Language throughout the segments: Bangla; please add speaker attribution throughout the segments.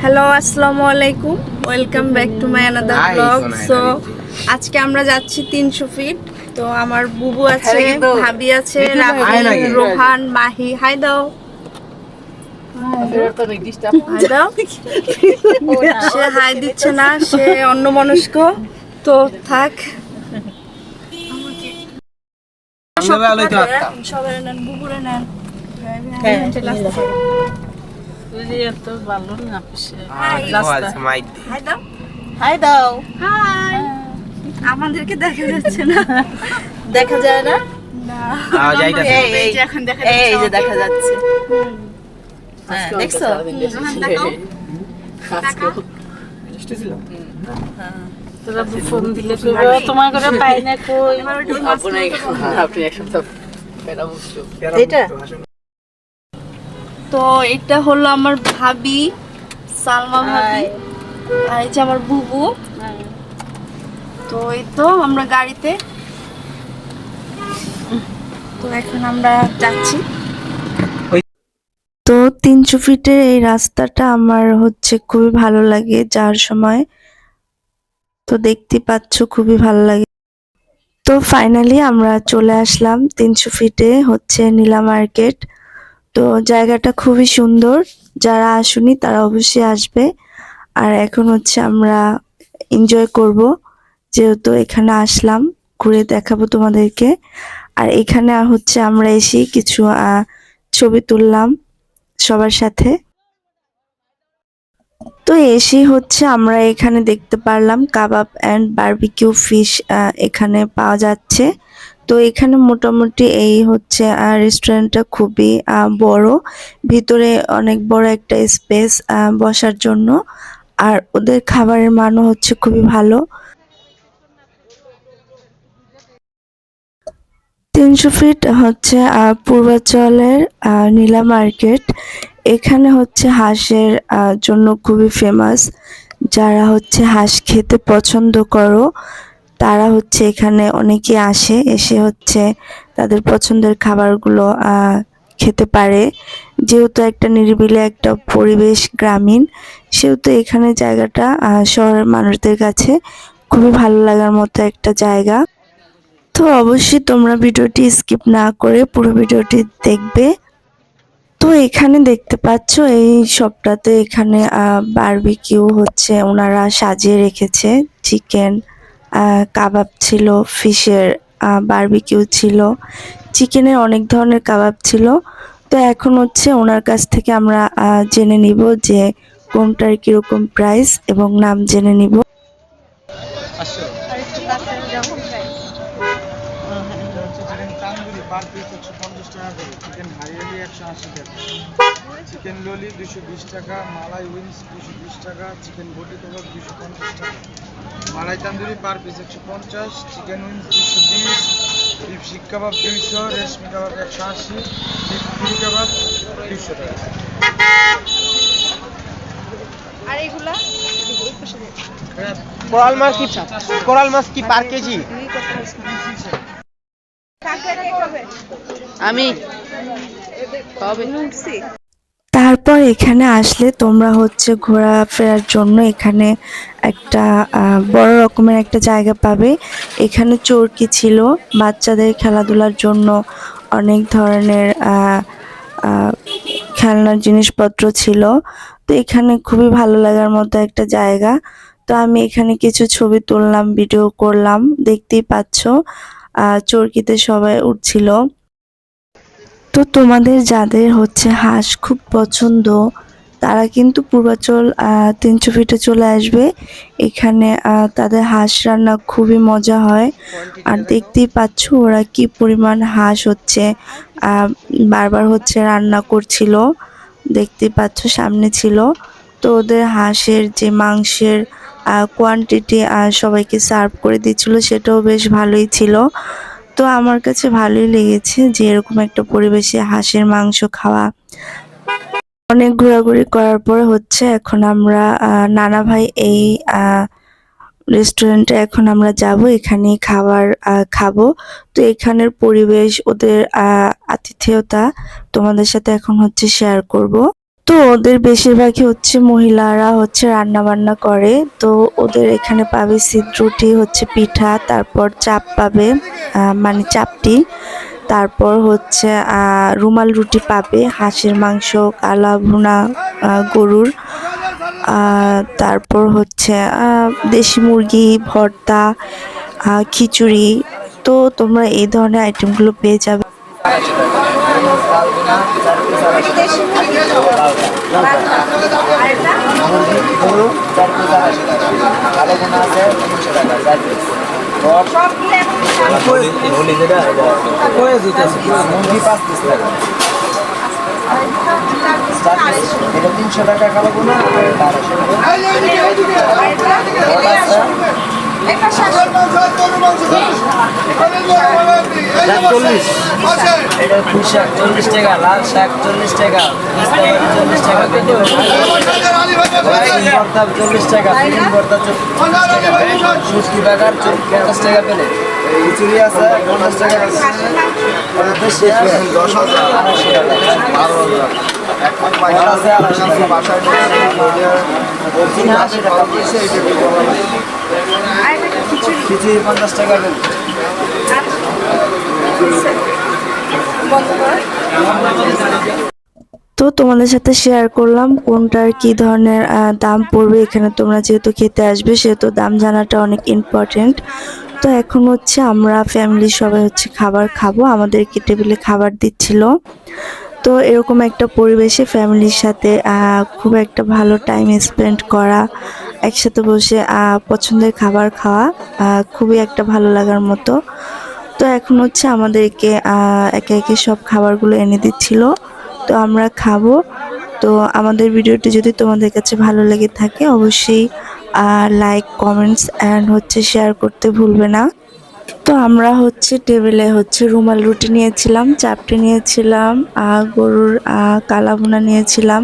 Speaker 1: হ্যালো আসসালামু আলাইকুম, welcome back to my another blog. So আজকে আমরা যাচ্ছি 300 ফিট। তো আমার বুবু আছে, ভাবি আছে, রাফি, রোহান, মাহি। হাই দাও, হাই দাও। সে হাই দিচ্ছে না, সে অন্যমনস্ক। তো থাক, সবাই নেন, বুবুরে নেন।
Speaker 2: হাই দাও।
Speaker 1: হাই, আমাদেরকে দেখা যাচ্ছে না।
Speaker 2: দেখা যায় না?
Speaker 1: এখন দেখা
Speaker 2: এই যে দেখা যাচ্ছে। দেখছো?
Speaker 3: তোরা ফোন দিলে তোমার করে পাই না কই।
Speaker 2: আপনি এক সপ্তাহ এটা
Speaker 1: তো এটা হলো আমার ভাবি, সালমা ভাবি, আর এই যে আমার বুবু। তো এই তো আমরা গাড়িতে। তো এখন আমরা যাচ্ছি। তো 300 ফিটের এই রাস্তাটা আমার হচ্ছে খুবই ভালো লাগে যাওয়ার সময়। তো দেখতে পাচ্ছ খুবই ভালো লাগে। তো ফাইনালি আমরা চলে আসলাম 300 ফিটে, হচ্ছে নীলা মার্কেট। তো জায়গাটা খুবই সুন্দর, যারা আসুনি তারা অবশ্যই আসবে। আর এখন হচ্ছে আমরা এনজয় করব, যেহেতু এখানে আসলাম, ঘুরে দেখাবো তোমাদেরকে। আর এখানে হচ্ছে আমরা এসে কিছু ছবি তুললাম সবার সাথে। তো এসে হচ্ছে আমরা এখানে দেখতে পারলাম কাবাব অ্যান্ড বারবিকিউ ফিশ এখানে পাওয়া যাচ্ছে। তো এখানে মোটামুটি এই হচ্ছে রেস্টুরেন্টটা খুবই বড়, ভিতরে অনেক বড় একটা স্পেস বসার জন্য। আর ওদের খাবারের মানও হচ্ছে খুবই ভালো। 300 ফিট হচ্ছে পূর্বাচলের নীলা মার্কেট। এখানে হচ্ছে হাঁসের জন্য খুবই ফেমাস। যারা হচ্ছে হাঁস খেতে পছন্দ করো তারা হচ্ছে এখানে অনেকে আসে, এসে হচ্ছে তাদের পছন্দের খাবারগুলো খেতে পারে। যেহেতু একটা নিরিবিলি একটা পরিবেশ, গ্রামীণ, সেহেতু এখানে জায়গাটা শহরের মানুষদের কাছে খুবই ভালো লাগার মতো একটা জায়গা। তো অবশ্যই তোমরা ভিডিওটি স্কিপ না করে পুরো ভিডিওটি দেখবে। তো এখানে দেখতে পাচ্ছ এই শপটাতে এখানে বারবিকিউ হচ্ছে ওনারা সাজিয়ে রেখেছে। চিকেন কাবাব ছিল, ফিশের বারবিকিউ ছিল, চিকেনের অনেক ধরনের কাবাব ছিল। তো এখন হচ্ছে ওনার কাছ থেকে আমরা জেনে নিব যে কোনটার কিরকম প্রাইস এবং নাম জেনে নিব।
Speaker 4: পার পিস 150 টাকা করে, চিকেন হারিয়ালি 180 টাকা, চিকেন ললি 220 টাকা, মালাই উইংস 220 টাকা, চিকেন বটি কাবাব 250 টাকা, malai tandoori per piece 150, chicken wings 220, beef sheekh kebab 200, রেশমি কাবাব 180, বিফ ফিল কাবাব 200 টাকা।
Speaker 1: আর এগুলা
Speaker 2: কোরাল মাছ কি পার কেজি? আমি
Speaker 1: তারপর এখানে আসলে তোমরা হচ্ছে ঘোরাফেরার জন্য এখানে একটা বড় রকমের একটা জায়গা পাবে। এখানে চরকি ছিল, বাচ্চাদের খেলাধুলার জন্য অনেক ধরনের খেলনার জিনিসপত্র ছিল। তো এখানে খুবই ভালো লাগার মতো একটা জায়গা। তো আমি এখানে কিছু ছবি তুললাম, ভিডিও করলাম, দেখতেই পাচ্ছ চরকিতে সবাই উঠছিল। তো তোমাদের যাদের হচ্ছে হাঁস খুব পছন্দ তারা কিন্তু পূর্বাচল 300 ফিটে চলে আসবে। এখানে তাদের হাঁস রান্না খুবই মজা হয়। আর দেখতেই পাচ্ছ ওরা কি পরিমাণ হাঁস হচ্ছে বারবার হচ্ছে রান্না করছিল, দেখতেই পাচ্ছ সামনে ছিল। তো ওদের হাঁসের যে মাংসের কোয়ান্টিটি সবাইকে সার্ভ করে দিচ্ছিল, সেটাও বেশ ভালোই ছিল। তো আমার কাছে ভালোই লেগেছে যে এরকম একটা পরিবেশে হাঁসের মাংস খাওয়া। অনেক ঘোরাঘুরি করার পরে হচ্ছে এখন আমরা নানা ভাই এই রেস্টুরেন্টে এখন আমরা যাব, এখানে খাবার খাবো। তো এখানের পরিবেশ, ওদের আতিথেয়তা তোমাদের সাথে এখন হচ্ছে শেয়ার করব। তো ওদের বেশিরভাগই হচ্ছে মহিলারা হচ্ছে রান্না বান্না করে। তো ওদের এখানে পাবে সিদ্ধ রুটি, হচ্ছে পিঠা, তারপর চাপ পাবে, মানে চাপটি, তারপর হচ্ছে রুমাল রুটি পাবে, হাঁসের মাংস, কালা ভুনা গরুর, তারপর হচ্ছে দেশি মুরগি ভর্তা, খিচুড়ি। তো তোমরা এই ধরনের আইটেমগুলো পেয়ে যাবে।
Speaker 5: $300 কালো বোনা এটা ফুল শাক 40 টাকা, লাল শাক 40 টাকা, 40 টাকা, ভর্তা 40 টাকা, ভর্তা 60 টাকা, 50 টাকা পেলে খিচুড়ি আছে 50 টাকা, 50 টাকা পেলে।
Speaker 1: তো তোমাদের সাথে শেয়ার করলাম কোনটার কি ধরনের দাম পড়বে। এখানে তোমরা যেহেতু খেতে আসবে সেহেতু দাম জানাটা অনেক ইম্পর্টেন্ট। তো এখন হচ্ছে আমরা ফ্যামিলি সবাই হচ্ছে খাবার খাবো, আমাদেরকে টেবিলে খাবার দিচ্ছিল। তো এরকম একটা পরিবেশে ফ্যামিলির সাথে খুব একটা ভালো টাইম স্পেন্ড করা, একসাথে বসে পছন্দের খাবার খাওয়া খুবই একটা ভালো লাগার মতো। তো এখন হচ্ছে আমাদেরকে একে একে সব খাবারগুলো এনে দিচ্ছিল, তো আমরা খাবো। তো আমাদের ভিডিওটি যদি তোমাদের কাছে ভালো লেগে থাকে অবশ্যই লাইক, কমেন্টস অ্যান্ড হচ্ছে শেয়ার করতে ভুলবে না। তো আমরা হচ্ছে টেবিলে হচ্ছে রুমাল রুটি নিয়েছিলাম, চাপটি নিয়েছিলাম, গরুর কালা ভুনা নিয়েছিলাম,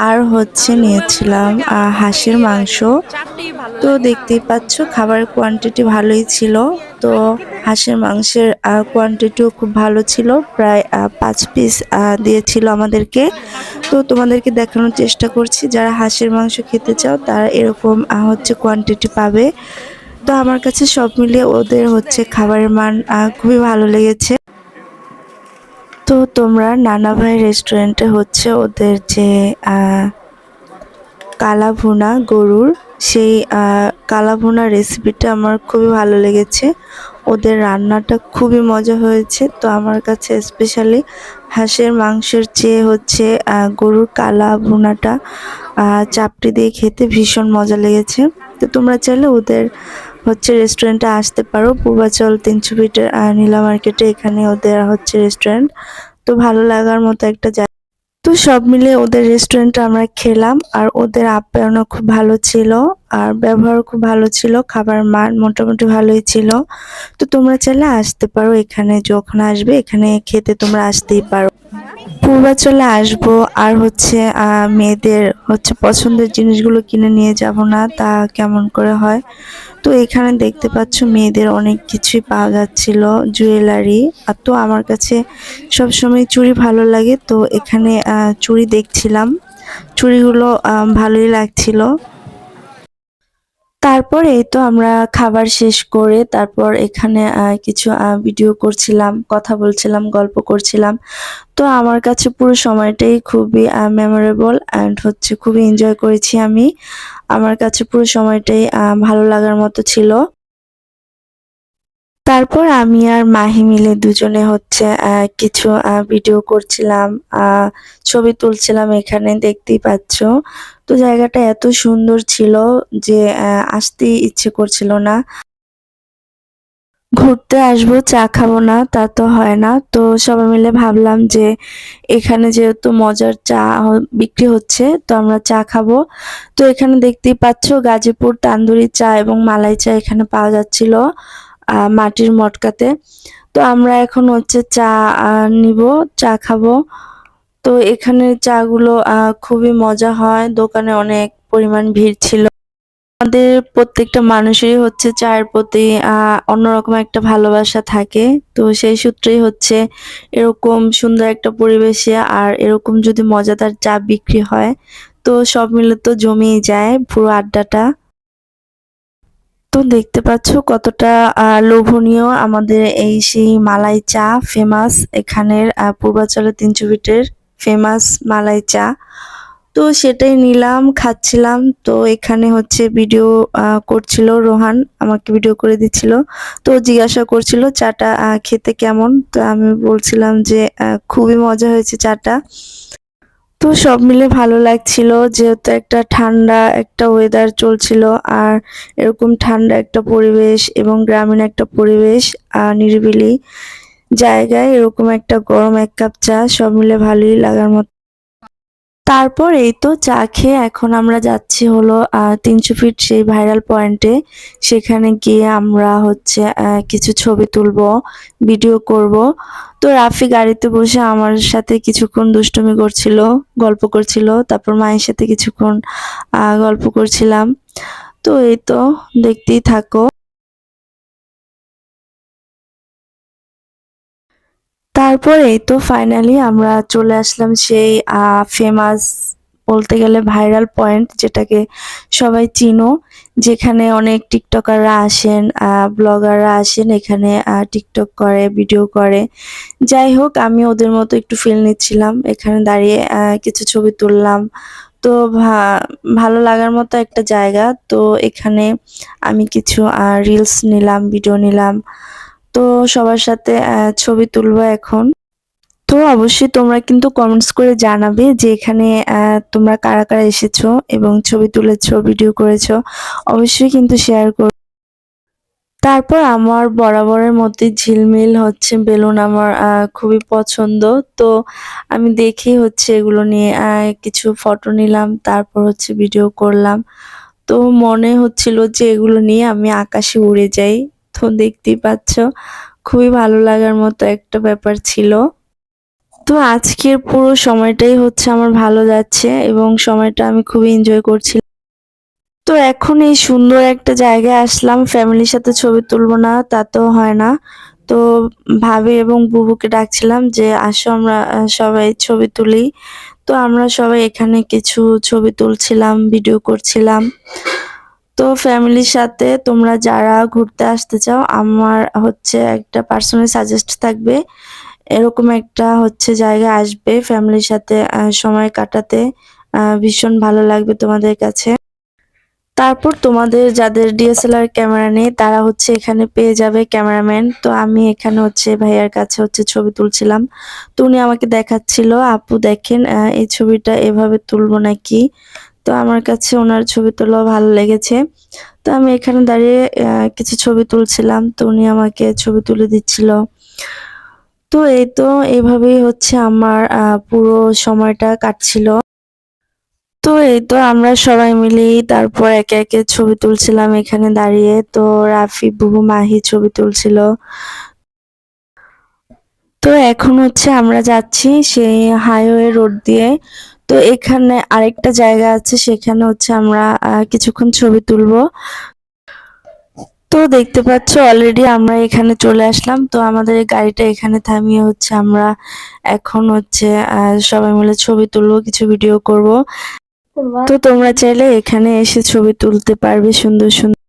Speaker 1: আর হচ্ছে নিয়েছিলাম হাঁসের মাংস। তো দেখতেই পাচ্ছ খাবারের কোয়ান্টিটি ভালোই ছিল। তো হাঁসের মাংসের কোয়ান্টিটিও খুব ভালো ছিল, প্রায় 5 পিস দিয়েছিল আমাদেরকে। তো তোমাদেরকে দেখানোর চেষ্টা করছি, যারা হাঁসের মাংস খেতে চাও তারা এরকম হচ্ছে কোয়ান্টিটি পাবে। তো আমার কাছে সব মিলিয়ে ওদের হচ্ছে খাবারের মান খুবই ভালো লেগেছে। তো তোমরা নানা ভাই রেস্টুরেন্টে হচ্ছে ওদের যে কালা ভুনা গরুর, সেই কালা ভুনা রেসিপিটা আমার খুবই ভালো লেগেছে। ওদের রান্নাটা খুবই মজা হয়েছে। তো আমার কাছে স্পেশালি হাঁসের মাংসের চেয়ে হচ্ছে গরুর কালা ভুনাটা চাপটি দিয়ে খেতে ভীষণ মজা লেগেছে। তো তোমরা চাইলে ওদের হচ্ছে রেস্টুরেন্টে আসতে পারো, পূর্বাচল 300 ফিটের নীলা মার্কেটে, এখানে ওদের হচ্ছে রেস্টুরেন্ট। তো ভালো লাগার মতো একটা জায়গা। তো সব মিলে ওদের রেস্টুরেন্টে আমরা খেলাম, আর ওদের আপ্যায়নও খুব ভালো ছিল, আর ব্যবহার খুব ভালো ছিল, খাবার মান মোটামুটি ভালোই ছিল। তো তোমরা চাইলে আসতে পারো, এখানে যখন আসবে এখানে খেতে তোমরা আসতেই পারো। পূর্বাচলে আসবো আর হচ্ছে মেয়েদের হচ্ছে পছন্দের জিনিসগুলো কিনে নিয়ে যাব না, তা কেমন করে হয়। তো এখানে দেখতে পাচ্ছ মেয়েদের অনেক কিছুই পাওয়া যাচ্ছিল, জুয়েলারি। আর তো আমার কাছে সবসময় চুড়ি ভালো লাগে, তো এখানে চুড়ি দেখছিলাম, চুড়িগুলো ভালোই লাগছিল। তারপর এই তো আমরা খাবার শেষ করে তারপর এখানে কিছু ভিডিও করছিলাম, কথা বলছিলাম, গল্প করছিলাম। তো আমার কাছে পুরো সময়টাই খুবই মেমোরেবল অ্যান্ড হচ্ছে খুবই এনজয় করেছি আমি। আমার কাছে পুরো সময়টাই ভালো লাগার মতো ছিল। তারপর আমি আর মাহি মিলে দুজনে হচ্ছে কিছু ভিডিও করছিলাম, ছবি তুলছিলাম, এখানে দেখতেই পাচ্ছ। তো জায়গাটা এত সুন্দর ছিল যে আসতে ইচ্ছে করছিল না। ঘুরতে আসবো চা খাবো না তা তো হয় না। তো সবাই মিলে ভাবলাম যে এখানে যেহেতু মজার চা বিক্রি হচ্ছে তো আমরা চা খাবো। তো এখানে দেখতেই পাচ্ছ গাজীপুর তান্দুরি চা এবং মালাই চা এখানে পাওয়া যাচ্ছিল মাটির মটকাতে। তো আমরা এখন হচ্ছে চা নিব, চা খাবো। তো এখানে চাগুলো খুবই মজা হয়, দোকানে অনেক পরিমাণ ভিড় ছিল। আমাদের প্রত্যেকটা মানুষেরই হচ্ছে চায়ের প্রতি অন্যরকম একটা ভালোবাসা থাকে। তো সেই সূত্রেই হচ্ছে এরকম সুন্দর একটা পরিবেশে আর এরকম যদি মজাদার চা বিক্রি হয় তো সব মিলে তো জমেই যায় পুরো আড্ডাটা। তো দেখতে পাচ্ছ কতটা লোভনীয় আমাদের এই সেই মালাই চা ফেমাস এখানের পূর্বাচলের 300 ফিটের ফেমাস মালাই চা। তো সেটাই নিলাম খাচ্ছিলাম। তো এখানে হচ্ছে ভিডিও করছিল রোহান, আমাকে ভিডিও করে দিচ্ছিল। তো জিজ্ঞাসা করছিল চাটা খেতে কেমন। তো আমি বলছিলাম যে খুবই মজা হয়েছে চাটা। তো সব মিলে ভালো লাগছিল যেহেতু একটা ঠান্ডা একটা ওয়েদার চলছিল আর এরকম ঠান্ডা একটা পরিবেশ এবং গ্রামীণ একটা পরিবেশ নিরিবিলি জায়গায় এরকম একটা গরম এক কাপ চা সব মিলে ভালোই লাগার মতো। তারপর এই তো চা খেয়ে এখন আমরা যাচ্ছি হলো 300 ফিট সেই ভাইরাল পয়েন্টে। সেখানে গিয়ে আমরা হচ্ছে কিছু ছবি তুলবো, ভিডিও করব। তো রাফি গাড়িতে বসে আমার সাথে কিছুক্ষণ দুষ্টুমি করছিল, গল্প করছিল। তারপর মায়ের সাথে কিছুক্ষণ গল্প করছিলাম। তো এই তো দেখতেই থাকো। তারপর এই তো ফাইনালি আমরা চলে আসলাম সেই ফেমাস বলতে গেলে ভাইরাল পয়েন্ট যেটাকে সবাই চিনো, যেখানে অনেক টিকটকাররা আসেন, ব্লগাররা আসেন এখানে টিকটক করে ভিডিও করে। যাই হোক আমি ওদের মতো একটু ফিল নিচ্ছিলাম এখানে দাঁড়িয়ে, কিছু ছবি তুললাম। তো ভালো লাগার মতো একটা জায়গা। তো এখানে আমি কিছু রিলস নিলাম, ভিডিও নিলাম। তো সবার সাথে ছবি তুলবো এখন। তো অবশ্যই তোমরা কিন্তু কমেন্টস করে জানাবে যে এখানে তোমরা কারা কারা এসেছো এবং ছবি তুলেছো, ভিডিও করেছো। অবশ্যই কিন্তু শেয়ার করো। তারপর আমার বরাবরের মধ্যে ঝিলমিল হচ্ছে বেলুন আমার খুবই পছন্দ। তো আমি দেখেই হচ্ছে এগুলো নিয়ে কিছু ফটো নিলাম, তারপর হচ্ছে ভিডিও করলাম। তো মনে হচ্ছিল যে এগুলো নিয়ে আমি আকাশে উড়ে যাই। তো দেখতেই পাচ্ছ খুবই ভালো লাগার মতো একটা ব্যাপার ছিল। তো আজকের পুরো সময়টাই হচ্ছে আমার ভালো যাচ্ছে এবং সময়টা আমি খুবই এনজয় করছি। তো এখন এই সুন্দর একটা জায়গায় আসলাম, ফ্যামিলির সাথে ছবি তুলবো না তা তো হয় না। তো ভাবি এবং বুবুকে ডাকছিলাম যে আসো আমরা সবাই ছবি তুলি। তো আমরা সবাই এখানে কিছু ছবি তুলছিলাম, ভিডিও করছিলাম। তো ফ্যামিলির সাথে তোমরা যারা ঘুরতে আসতে চাও আমার হচ্ছে একটা পার্সোনাল সাজেস্ট থাকবে, এরকম একটা হচ্ছে জায়গায় আসবে ফ্যামিলির সাথে সময় কাটাতে, ভীষণ ভালো লাগবে তোমাদের কাছে। তারপর তোমাদের যাদের ডিএসএলআর ক্যামেরা নেই তারা হচ্ছে এখানে পেয়ে যাবে ক্যামেরাম্যান। তো আমি এখানে হচ্ছে ভাইয়ার কাছে হচ্ছে ছবি তুলছিলাম। তো উনি আমাকে দেখাচ্ছিল আপু দেখেন এই ছবিটা এভাবে তুলবো নাকি। তো আমার কাছে ওনার ছবি তোলা ভালো লেগেছে। তো আমি এখানে দাঁড়িয়ে কিছু ছবি তুলছিলাম, তো উনি আমাকে ছবি তুলে দিচ্ছিল। তো এই তো এইভাবেই হচ্ছে আমার পুরো সময়টা কাটছিল। তো এই তো আমরা সবাই মিলেই তারপর একে একে ছবি তুলছিলাম এখানে দাঁড়িয়ে। তো রাফি, বুবু, মাহি ছবি তুলছিল। তো এখন হচ্ছে আমরা যাচ্ছি সেই হাইওয়ে রোড দিয়ে। তো এখানে আরেকটা জায়গা আছে, সেখানে হচ্ছে আমরা কিছুক্ষণ ছবি তুলবো। তো দেখতে পাচ্ছ অলরেডি আমরা এখানে চলে আসলাম। তো আমাদের এই গাড়িটা এখানে থামিয়ে হচ্ছে আমরা এখন হচ্ছে সবাই মিলে ছবি তুলবো, কিছু ভিডিও করব। তো তোমরা চাইলে এখানে এসে ছবি তুলতে পারবে সুন্দর সুন্দর।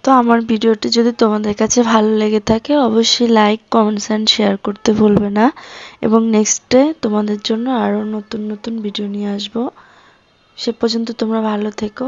Speaker 1: তো আমার ভিডিওটি যদি তোমাদের কাছে ভালো লেগে থাকে অবশ্যই লাইক, কমেন্টস এন্ড শেয়ার করতে ভুলবে না। এবং নেক্সটে তোমাদের জন্য আরো নতুন নতুন ভিডিও নিয়ে আসবো। সে পর্যন্ত তোমরা ভালো থেকো।